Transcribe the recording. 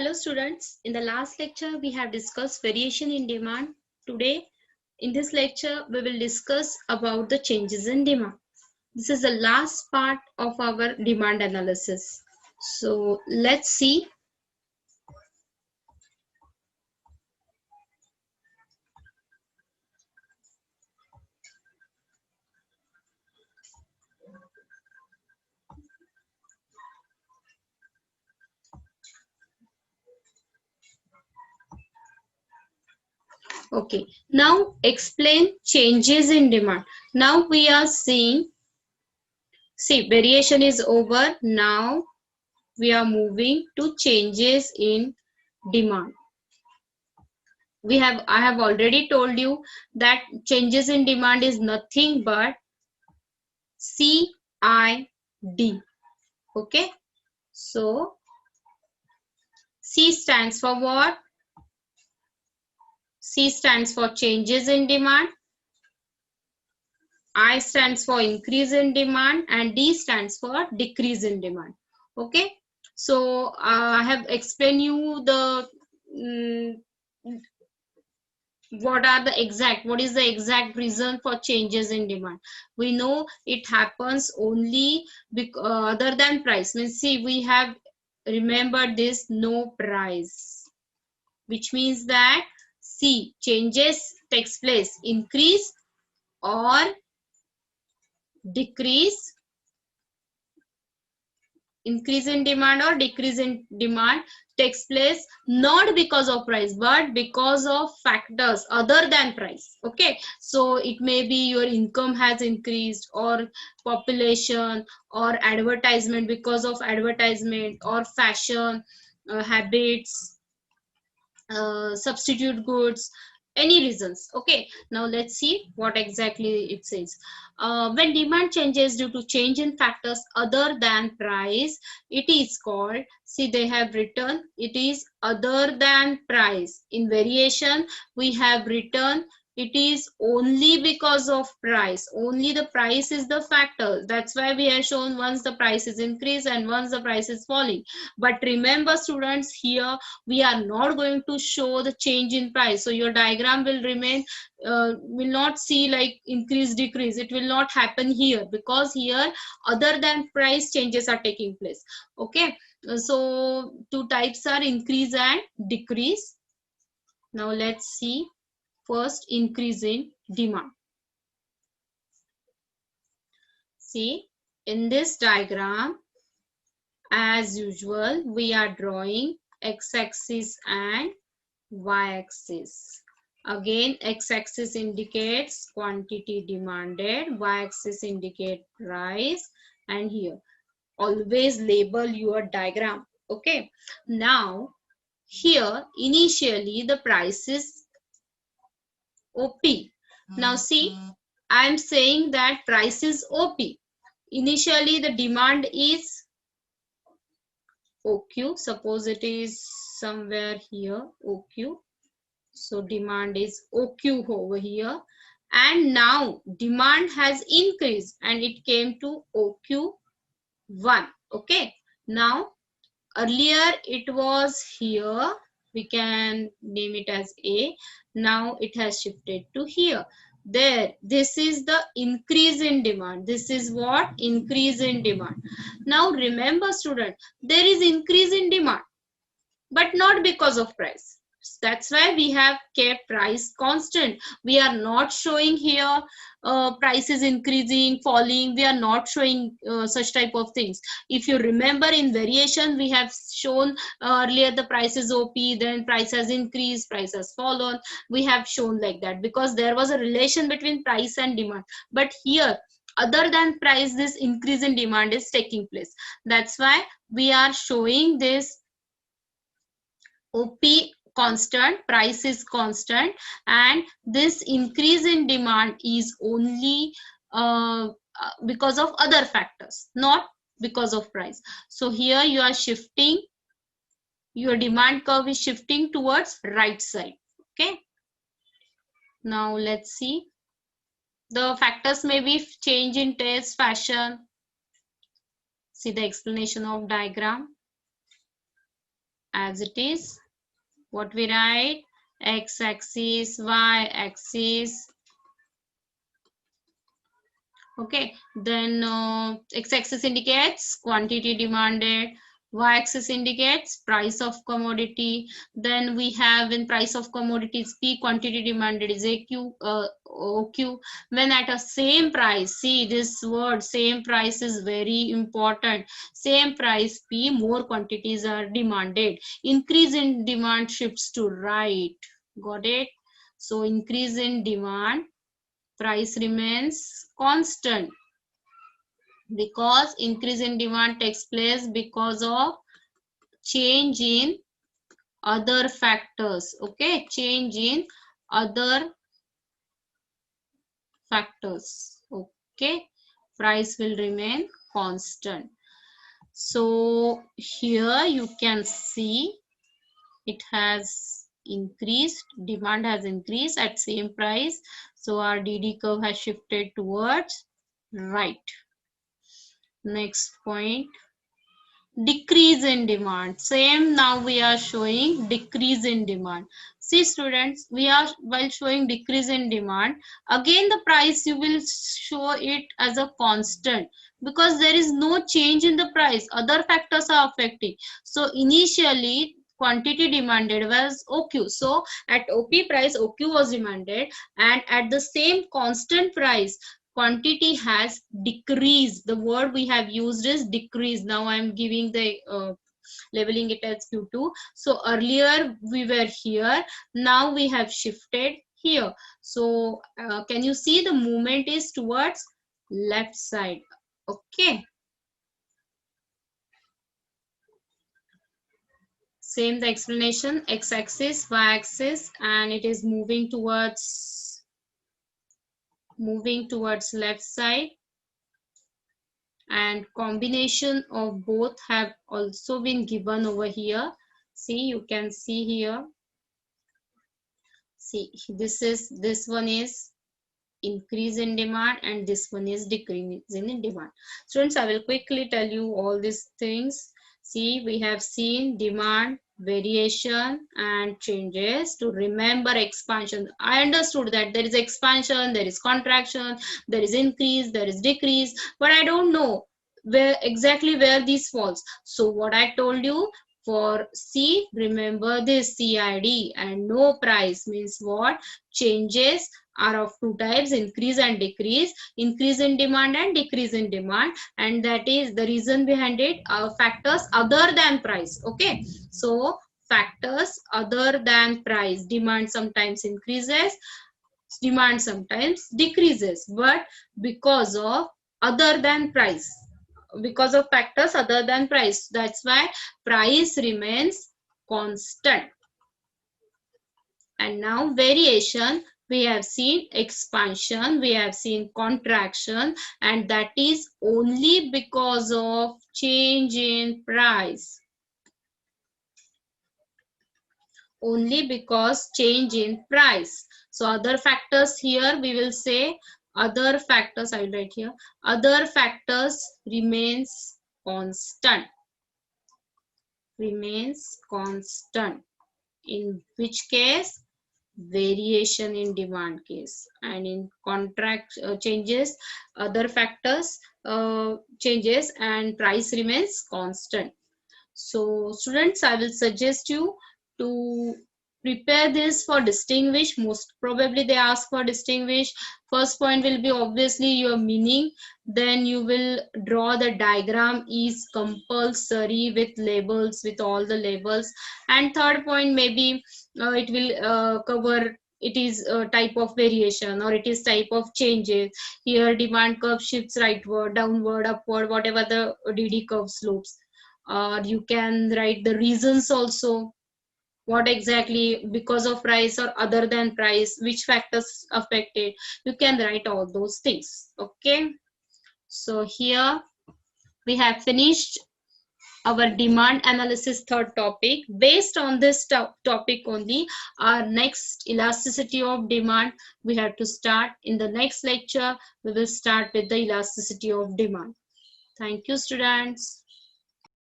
Hello students, in the last lecture we have discussed variation in demand. Today in this lecture we will discuss about the changes in demand. This is the last part of our demand analysis. So let's see. Okay, now explain changes in demand. Now we are seeing, see, variation is over. Now we are moving to changes in demand. I have already told you that changes in demand is nothing but CID. Okay, so C stands for what? C stands for changes in demand, I stands for increase in demand, and D stands for decrease in demand. Okay, so I have explained you the what is the exact reason for changes in demand. We know it happens only other than price. Means, see, we have remembered this no price, which means that see, changes takes place, increase or decrease, increase in demand or decrease in demand takes place not because of price but because of factors other than price. Okay, so it may be your income has increased, or population, or advertisement, because of advertisement, or fashion habits, substitute goods, any reasons. Okay, now let's see what exactly it says. When demand changes due to change in factors other than price, it is called, see, they have written it is other than price. In variation we have written it is only because of price. Only the price is the factor. That's why we have shown once the price is increased and once the price is falling. But remember students, here we are not going to show the change in price. So your diagram will remain, will not see like increase, decrease. It will not happen here because here other than price changes are taking place. Okay, so two types are increase and decrease. Now let's see. First, increase in demand. See, in this diagram, as usual, we are drawing x-axis and y-axis. Again, x-axis indicates quantity demanded, y-axis indicate price, and here always label your diagram. Okay, now here initially the price is OP. Now see, I am saying that price is OP. Initially the demand is OQ. Suppose it is somewhere here, OQ. So demand is OQ over here. And now demand has increased and it came to OQ1. Okay. Now earlier it was here. We can name it as A. Now it has shifted to here. There, this is the increase in demand. This is what? Increase in demand. Now remember student, there is increase in demand, but not because of price. That's why we have kept price constant. We are not showing here price is increasing, falling. We are not showing such type of things. If you remember, in variation we have shown earlier the price is OP, then price has increased, price has fallen. We have shown like that because there was a relation between price and demand. But here other than price, this increase in demand is taking place. That's why we are showing this OP constant, price is constant, and this increase in demand is only because of other factors, not because of price. So here you are shifting, your demand curve is shifting towards right side. Okay, now let's see. The factors may be change in taste, fashion. See the explanation of diagram. as it is. What we write? X-axis, Y-axis. Okay, then x-axis indicates quantity demanded, y-axis indicates price of commodity. Then we have in price of commodities P, quantity demanded is AQ, OQ. When at a same price, see this word same price is very important. Same price P, more quantities are demanded. Increase in demand shifts to right. Got it? So increase in demand, price remains constant, because increase in demand takes place because of change in other factors. Okay, change in other factors. Okay, price will remain constant. So here you can see it has increased, demand has increased at same price, so our DD curve has shifted towards right. Next point, decrease in demand. Same, now we are showing decrease in demand. See students, we are, while showing decrease in demand, again the price you will show it as a constant, because there is no change in the price, other factors are affecting. So initially quantity demanded was OQ, so at OP price OQ was demanded, and at the same constant price quantity has decreased. The word we have used is decrease. Now I am giving the labeling it as Q2. So earlier we were here, now we have shifted here. So can you see the movement is towards left side? Okay, same the explanation, x-axis, y-axis, and it is moving towards left side, and combination of both have also been given over here. See, you can see here, see this one is increase in demand and this one is decrease in demand. Students, I will quickly tell you all these things. See, we have seen demand, variation and changes. To remember expansion, I understood that there is expansion, there is contraction, there is increase, there is decrease, but I don't know where exactly where this falls. So what I told you, for C, remember this CID, and no price means what? Changes are of two types, increase and decrease, increase in demand and decrease in demand, and that is the reason behind it, factors other than price. Okay, so factors other than price, demand sometimes increases, demand sometimes decreases, but because of other than price, because of factors other than price, that's why price remains constant. And now variation, we have seen expansion, we have seen contraction, and that is only because of change in price. Only because change in price. So other factors here we will say, other factors, I will write here, other factors remains constant. Remains constant. In which case? Variation in demand case. And in contract changes, other factors changes and price remains constant. So students, I will suggest you to prepare this for distinguish. Most probably they ask for distinguish. First point will be obviously your meaning, then you will draw the diagram is compulsory with labels, with all the labels, and third point maybe it will cover, it is a type of variation or it is type of changes. Here demand curve shifts rightward, downward, upward, whatever the DD curve slopes. You can write the reasons also, what exactly because of price or other than price, which factors affected, you can write all those things. Okay, so here we have finished our demand analysis third topic. Based on this topic only, our next elasticity of demand we have to start. In the next lecture we will start with the elasticity of demand. Thank you students.